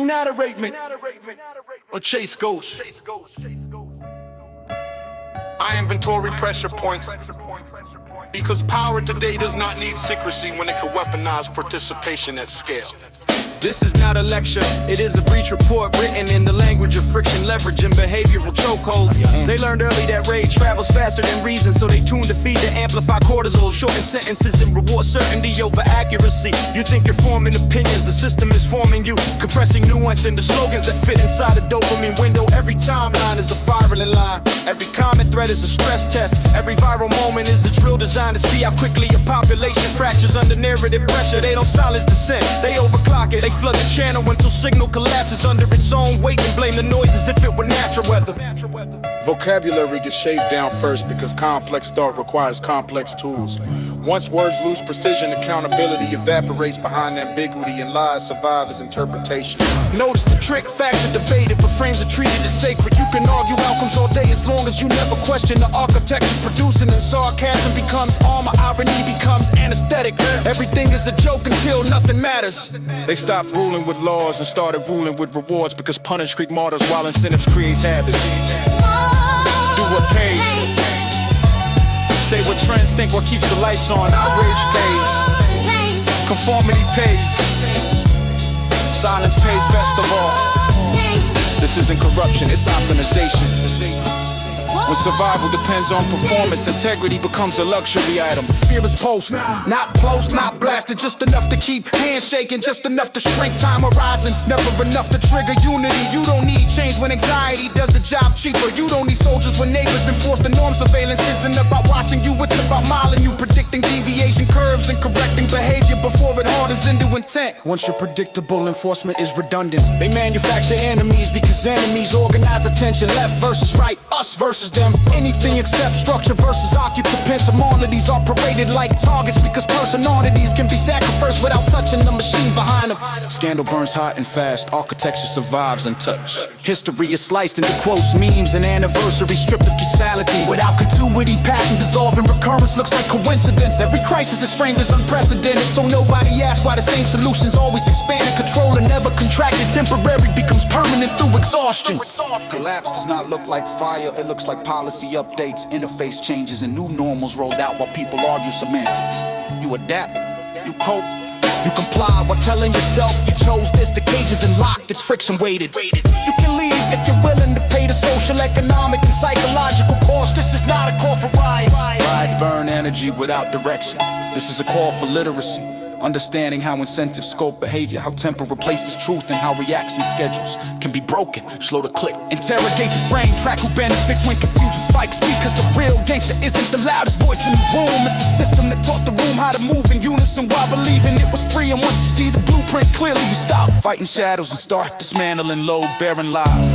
narrate me, or chase ghosts. I inventory pressure points, because power today does not need secrecy when it can weaponize participation at scale. This is not a lecture, it is a breach report written in the language of friction, leveraging behavioral chokeholds. They learned early that rage travels faster than reason, so they tune the feed to amplify cortisol, shorten sentences and reward certainty over accuracy. You think you're forming opinions, the system is forming you, compressing nuance into slogans that fit inside a dopamine window. Every timeline is a viral line, every comment thread is a stress test, every viral moment is a drill designed to see how quickly a population fractures under narrative pressure. They don't silence dissent, they overclock it. They flood the channel until signal collapses under its own weight and blame the noise as if it were natural weather. Vocabulary gets shaved down first because complex thought requires complex tools. Once words lose precision, accountability evaporates behind ambiguity, and lies survive as interpretation. Notice the trick, facts are debated, but frames are treated as sacred. You can argue outcomes all day as long as you never question the architecture producing, and sarcasm becomes armor, irony becomes anesthetic. Everything is a joke until nothing matters. They stopped ruling with laws and started ruling with rewards, because punish create martyrs while incentives creates habits. Do what pays. Say what trends think, what keeps the lights on. Outrage pays, conformity pays, silence pays best of all. This isn't corruption, it's optimization. When survival depends on performance, integrity becomes a luxury item. Fear is post, not close, not blasted, just enough to keep hands shaking, just enough to shrink time horizons, never enough to trigger unity. You don't need change when anxiety does the job cheaper. You don't need soldiers when neighbors enforce the norm. Surveillance isn't about watching you, it's about modeling you, predicting deviation curves and correcting behavior before it hardens into intent. Once you're predictable, enforcement is redundant. They manufacture enemies because enemies organize attention. Left versus right, us versus them. Anything except structure versus occupants. Some all of these are paraded like targets because personalities can be sacrificed without touching the machine behind them. Scandal burns hot and fast, architecture survives untouched. History is sliced into quotes, memes, and anniversaries stripped of causality. Without continuity, pattern dissolving, recurrence looks like coincidence. Every crisis is framed as unprecedented, so nobody asks why the same solutions always expand and control and never contracted. Temporary becomes permanent through exhaustion. Collapse does not look like fire, it looks like policy updates, interface changes, and new normals rolled out while people argue semantics. You adapt, you cope, you comply while telling yourself you chose this. The cage isn't locked, it's friction weighted. You can leave if you're willing to pay the social, economic, and psychological cost. This is not a call for riots. Riots burn energy without direction. This is a call for literacy, understanding how incentives scope behavior, how temper replaces truth, and how reaction schedules can be broken, slow to click. Interrogate the frame, track who benefits when confusion spikes. Because the real gangster isn't the loudest voice in the room, it's the system that taught the room how to move in unison while believing it was free. And once you see the blueprint clearly, you stop fighting shadows and start dismantling load-bearing lies.